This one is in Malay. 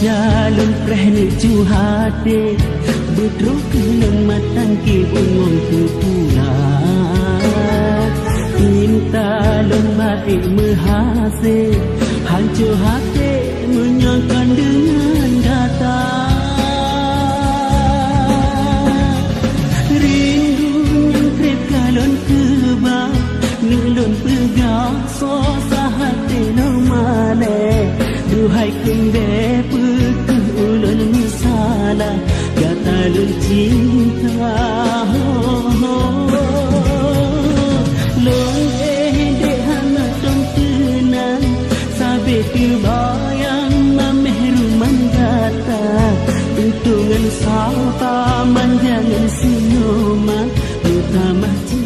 jalun preh nuju hati Budru kelon matang ki ungong pupulah Cinta lon baik mehase Hancur hati menyangkan dengan datang Rindu yang krep kalon kebang Nulun pegang sosa hati nomale Duhai kembe pekeh ulun misalah Gata lun cinta Lun dek hana tong tenang Sabe terbayang mameh rumah gata Untungan sapa manjangan sinoma Utamah cinta